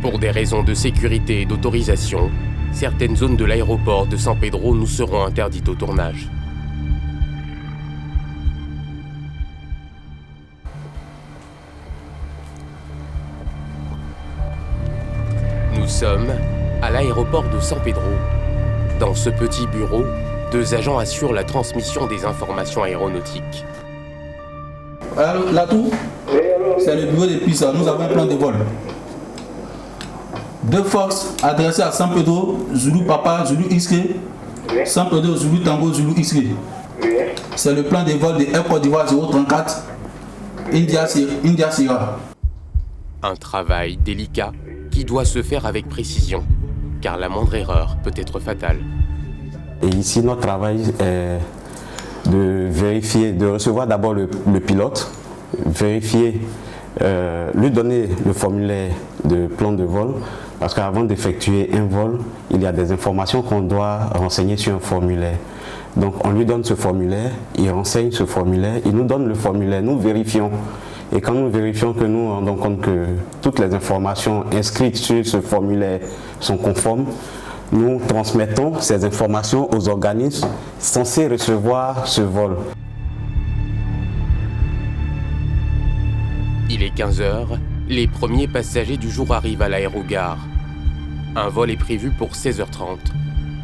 Pour des raisons de sécurité et d'autorisation, certaines zones de l'aéroport de San Pedro nous seront interdites au tournage. Nous sommes à l'aéroport de San Pedro. Dans ce petit bureau, 2 agents assurent la transmission des informations aéronautiques. Alors, la tour, c'est le bureau des pistes. Nous avons un plan de vol. 2 Fox adressés à San Pedro, Zulu Papa, Zulu X-Ray, San Pedro, Zulu Tango, Zulu X-Ray. C'est le plan de vol de Air Côte d'Ivoire 034, India Sierra. Un travail délicat qui doit se faire avec précision, car la moindre erreur peut être fatale. Et ici, notre travail est de vérifier, de recevoir d'abord le pilote, vérifier, lui donner le formulaire de plan de vol, parce qu'avant d'effectuer un vol, il y a des informations qu'on doit renseigner sur un formulaire. Donc on lui donne ce formulaire, il renseigne ce formulaire, il nous donne le formulaire, nous vérifions. Et quand nous vérifions que nous rendons compte que toutes les informations inscrites sur ce formulaire sont conformes, nous transmettons ces informations aux organismes censés recevoir ce vol. Il est 15h, les premiers passagers du jour arrivent à l'aérogare. Un vol est prévu pour 16h30.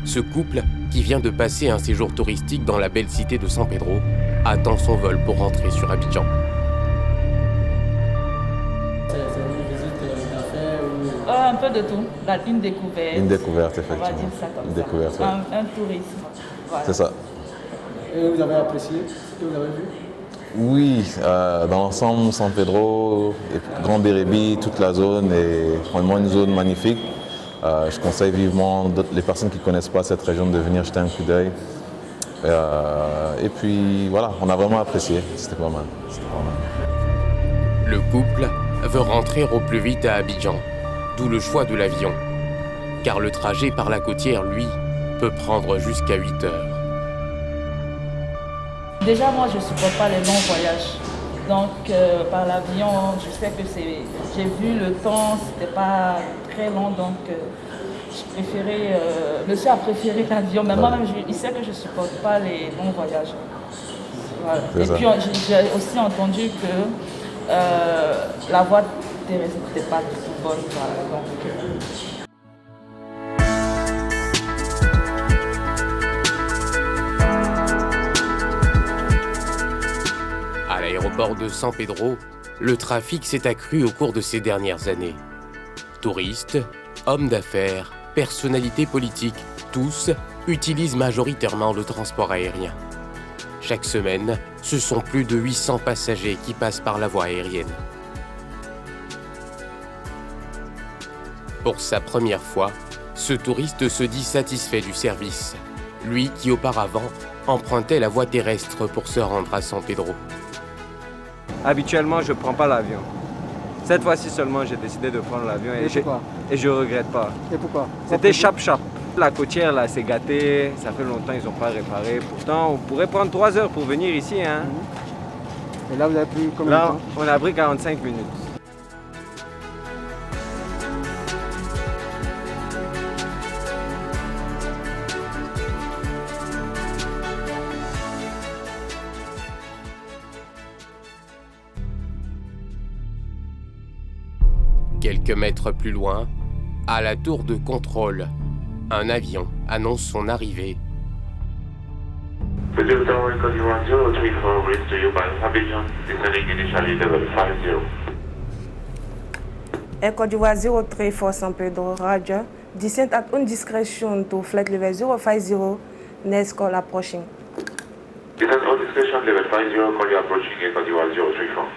Ce couple, qui vient de passer un séjour touristique dans la belle cité de San Pedro, attend son vol pour rentrer sur Abidjan. C'est une visite d'affaires ou... Un peu de tout, une découverte. Une découverte, effectivement. On va dire ça comme une ça. Découverte, ouais. Un tourisme. Voilà. C'est ça. Et vous avez apprécié ce que vous avez vu? Oui, dans l'ensemble, San Pedro, Grand Bérébi, toute la zone est vraiment une zone magnifique. Je conseille vivement les personnes qui ne connaissent pas cette région de venir jeter un coup d'œil. Et puis voilà, on a vraiment apprécié, c'était pas mal. Le couple veut rentrer au plus vite à Abidjan, d'où le choix de l'avion. Car le trajet par la côtière, lui, peut prendre jusqu'à 8 heures. Déjà, moi, je ne supporte pas les longs voyages. Donc, par l'avion, je sais que j'ai vu le temps, c'était pas très long, donc monsieur a préféré l'avion. Mais moi-même, il sait que je ne supporte pas les longs voyages. Voilà. Et puis, j'ai aussi entendu que la voie terrestre n'était pas du tout bonne. Voilà. Donc, À l'aéroport de San Pedro, le trafic s'est accru au cours de ces dernières années. Touristes, hommes d'affaires, personnalités politiques, tous utilisent majoritairement le transport aérien. Chaque semaine, ce sont plus de 800 passagers qui passent par la voie aérienne. Pour sa première fois, ce touriste se dit satisfait du service, lui qui auparavant empruntait la voie terrestre pour se rendre à San Pedro. Habituellement, je ne prends pas l'avion. Cette fois-ci seulement, j'ai décidé de prendre l'avion et je ne regrette pas. Et pourquoi? C'était chap-chap. La côtière, là, c'est gâté. Ça fait longtemps qu'ils n'ont pas réparé. Pourtant, on pourrait prendre 3 heures pour venir ici. Hein. Et là, vous avez pris combien de temps? On a pris 45 minutes. Quelques mètres plus loin, à la tour de contrôle, un avion annonce son arrivée. Air Côte d'Ivoire 034 San Pedro, Roger. Descent at indiscretion to flight level 050, next call approaching. Descent at discretion level 50, call you approaching Air Côte d'Ivoire 034.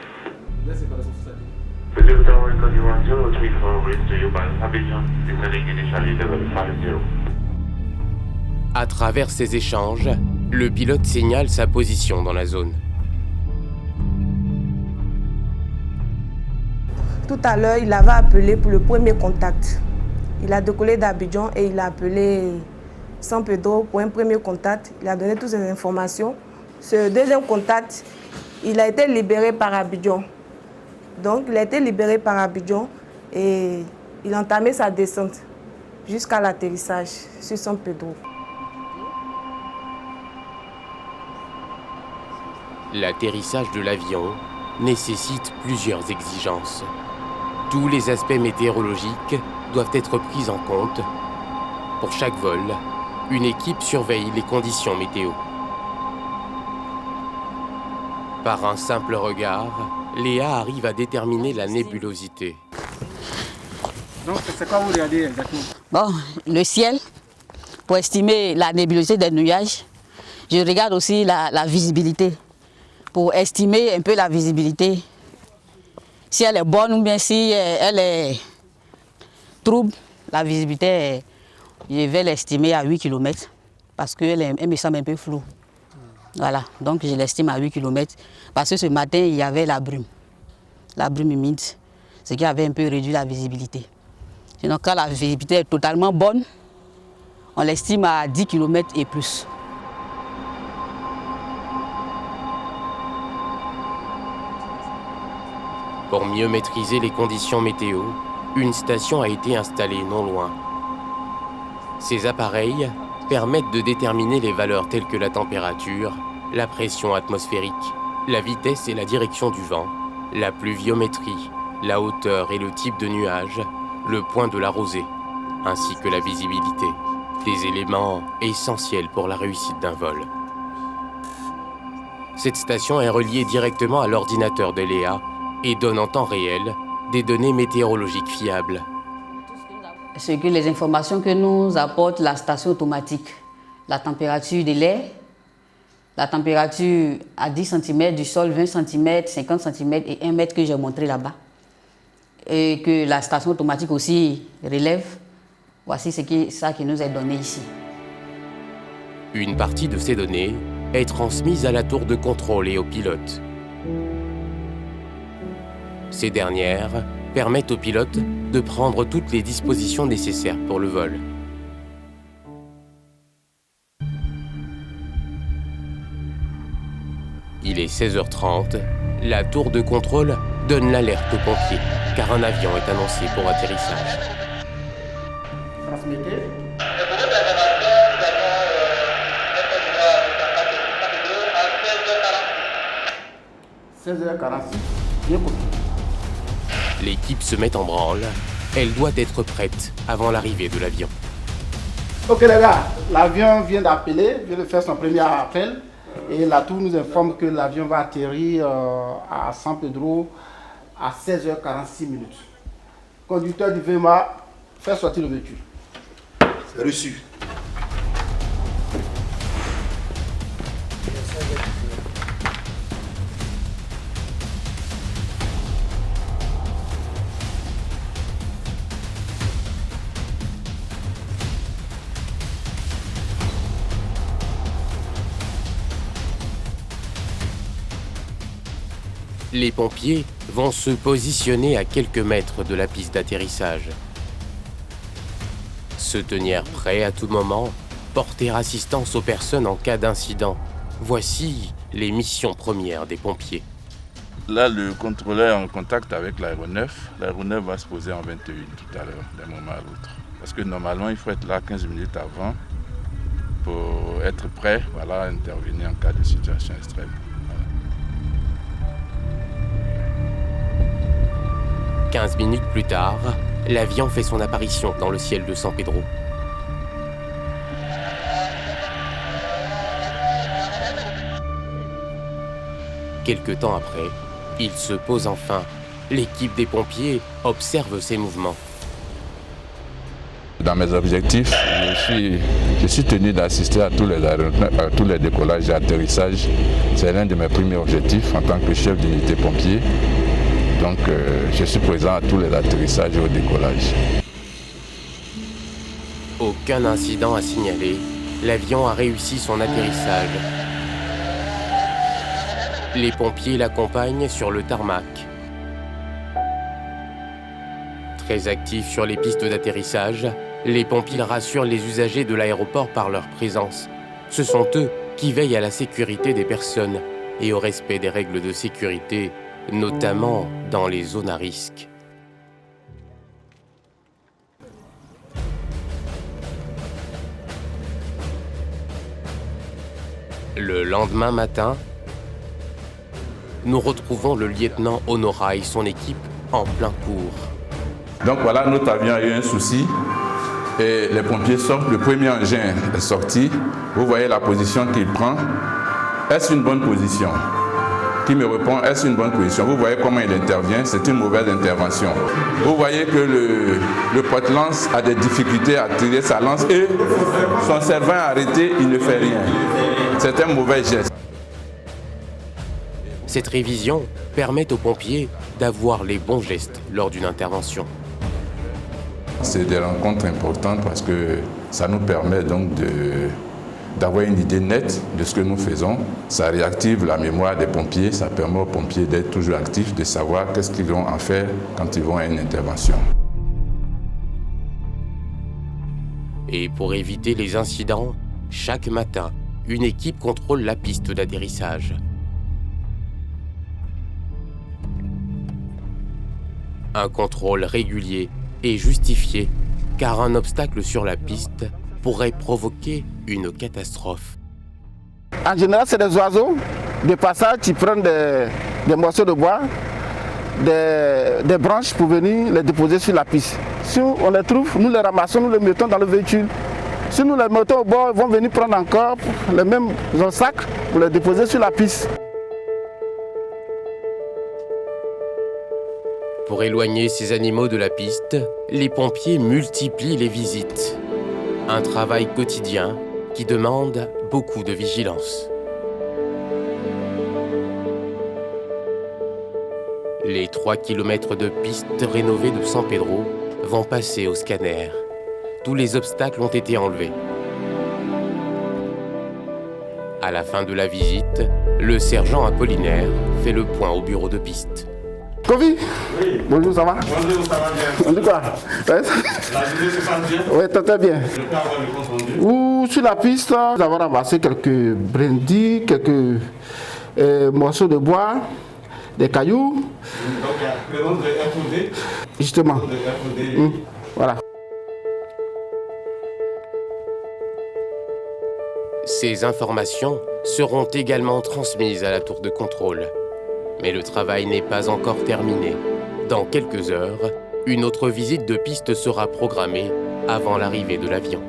À travers ces échanges, le pilote signale sa position dans la zone. Tout à l'heure, il avait appelé pour le premier contact. Il a décollé d'Abidjan et il a appelé San Pedro pour un premier contact. Il a donné toutes ces informations. Ce deuxième contact, il a été libéré par Abidjan. Donc, il a été libéré par Abidjan et Il a entamé sa descente jusqu'à l'atterrissage sur San Pedro. L'atterrissage de l'avion nécessite plusieurs exigences. Tous les aspects météorologiques doivent être pris en compte. Pour chaque vol, une équipe surveille les conditions météo. Par un simple regard, Léa arrive à déterminer la nébulosité. Donc, c'est quoi vous regardez exactement? Bon, le ciel, pour estimer la nébulosité des nuages. Je regarde aussi la visibilité, pour estimer un peu la visibilité. Si elle est bonne ou bien si elle est trouble, la visibilité, je vais l'estimer à 8 km parce qu'elle me semble un peu floue. Voilà, donc je l'estime à 8 km parce que ce matin, il y avait la brume humide, ce qui avait un peu réduit la visibilité. Sinon, quand la visibilité est totalement bonne, on l'estime à 10 km et plus. Pour mieux maîtriser les conditions météo, une station a été installée non loin. Ces appareils permettent de déterminer les valeurs telles que la température, la pression atmosphérique, la vitesse et la direction du vent, la pluviométrie, la hauteur et le type de nuage, le point de la rosée, ainsi que la visibilité, des éléments essentiels pour la réussite d'un vol. Cette station est reliée directement à l'ordinateur de Léa et donne en temps réel des données météorologiques fiables. Ce que les informations que nous apporte la station automatique, la température de l'air, la température à 10 cm du sol, 20 cm, 50 cm et 1 mètre que j'ai montré là-bas. Et que la station automatique aussi relève. Voici ça qui nous est donné ici. Une partie de ces données est transmise à la tour de contrôle et aux pilotes. Ces dernières permettent aux pilotes de prendre toutes les dispositions nécessaires pour le vol. Il est 16h30, la tour de contrôle donne l'alerte aux pompiers, car un avion est annoncé pour atterrissage. Transmettez. « 16h46, bien coupé. » L'équipe se met en branle. Elle doit être prête avant l'arrivée de l'avion. Ok les gars, l'avion vient d'appeler, vient de faire son premier appel. Et la tour nous informe que l'avion va atterrir à San Pedro à 16h46 minutes. Conducteur du VMA, fait sortir le véhicule. C'est reçu. Les pompiers vont se positionner à quelques mètres de la piste d'atterrissage. Se tenir prêt à tout moment, porter assistance aux personnes en cas d'incident. Voici les missions premières des pompiers. Là, le contrôleur est en contact avec l'aéronef. L'aéronef va se poser en 21 tout à l'heure, d'un moment à l'autre. Parce que normalement, il faut être là 15 minutes avant pour être prêt, voilà, à intervenir en cas de situation extrême. 15 minutes plus tard, l'avion fait son apparition dans le ciel de San Pedro. Quelque temps après, il se pose enfin. L'équipe des pompiers observe ses mouvements. Dans mes objectifs, je suis tenu d'assister à tous les décollages et atterrissages. C'est l'un de mes premiers objectifs en tant que chef d'unité pompier. Donc, je suis présent à tous les atterrissages et au décollage. Aucun incident à signaler. L'avion a réussi son atterrissage. Les pompiers l'accompagnent sur le tarmac. Très actifs sur les pistes d'atterrissage, les pompiers rassurent les usagers de l'aéroport par leur présence. Ce sont eux qui veillent à la sécurité des personnes et au respect des règles de sécurité, notamment dans les zones à risque. Le lendemain matin, nous retrouvons le lieutenant Honora et son équipe en plein cours. Donc voilà, notre avion a eu un souci et les pompiers sortent. Le premier engin est sorti. Vous voyez la position qu'il prend. Est-ce une bonne position? Qui me répond, est-ce une bonne position? Vous voyez comment il intervient, c'est une mauvaise intervention. Vous voyez que le porte-lance a des difficultés à tirer sa lance et son servant est arrêté, il ne fait rien. C'est un mauvais geste. Cette révision permet aux pompiers d'avoir les bons gestes lors d'une intervention. C'est des rencontres importantes parce que ça nous permet donc d'avoir une idée nette de ce que nous faisons. Ça réactive la mémoire des pompiers, ça permet aux pompiers d'être toujours actifs, de savoir qu'est-ce qu'ils vont en faire quand ils vont à une intervention. Et pour éviter les incidents, chaque matin, une équipe contrôle la piste d'atterrissage. Un contrôle régulier et justifié, car un obstacle sur la piste pourrait provoquer une catastrophe. En général, c'est des oiseaux. De passage, ils prennent des morceaux de bois, des branches pour venir les déposer sur la piste. Si on les trouve, nous les ramassons, nous les mettons dans le véhicule. Si nous les mettons au bord, ils vont venir prendre encore les mêmes sacs pour les déposer sur la piste. Pour éloigner ces animaux de la piste, les pompiers multiplient les visites. Un travail quotidien qui demande beaucoup de vigilance. Les 3 km de piste rénovée de San Pedro vont passer au scanner. Tous les obstacles ont été enlevés. À la fin de la visite, le sergent Apollinaire fait le point au bureau de piste. Kofi? Oui. Bonjour, ça va? Bonjour, ça va bien. On dit quoi? La journée se passe bien? Oui, très bien. Je peux avoir le compte rendu? Ou sur la piste, nous avons ramassé quelques brindilles, quelques morceaux de bois, des cailloux. Donc, il y a présence de RFD? Justement. Voilà. Ces informations seront également transmises à la tour de contrôle. Mais le travail n'est pas encore terminé. Dans quelques heures, une autre visite de piste sera programmée avant l'arrivée de l'avion.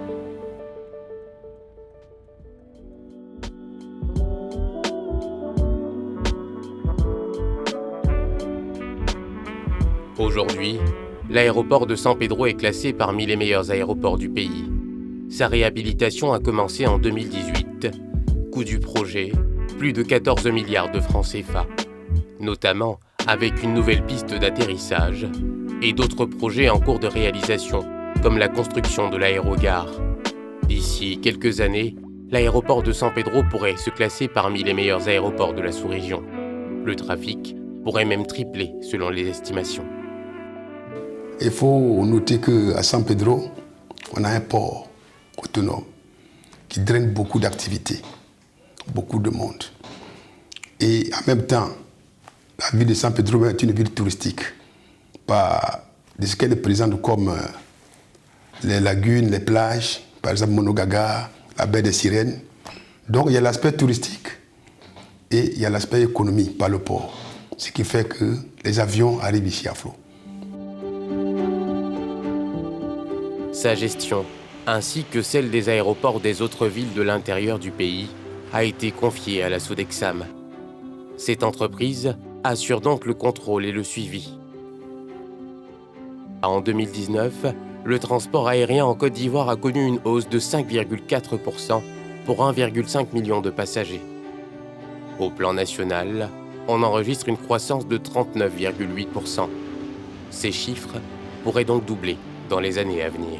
Aujourd'hui, l'aéroport de San Pedro est classé parmi les meilleurs aéroports du pays. Sa réhabilitation a commencé en 2018. Coût du projet, plus de 14 milliards de francs CFA. Notamment avec une nouvelle piste d'atterrissage et d'autres projets en cours de réalisation, comme la construction de l'aérogare. D'ici quelques années, l'aéroport de San Pedro pourrait se classer parmi les meilleurs aéroports de la sous-région. Le trafic pourrait même tripler selon les estimations. Il faut noter qu'à San Pedro, on a un port autonome qui draine beaucoup d'activités, beaucoup de monde. Et en même temps, la ville de San Pedro est une ville touristique, par ce qu'elle présente comme les lagunes, les plages, par exemple Monogaga, la baie des Sirènes. Donc il y a l'aspect touristique et il y a l'aspect économique par le port, ce qui fait que les avions arrivent ici à flot. Sa gestion, ainsi que celle des aéroports des autres villes de l'intérieur du pays, a été confiée à la Sodexam. Cette entreprise assure donc le contrôle et le suivi. En 2019, le transport aérien en Côte d'Ivoire a connu une hausse de 5,4% pour 1,5 million de passagers. Au plan national, on enregistre une croissance de 39,8%. Ces chiffres pourraient donc doubler dans les années à venir.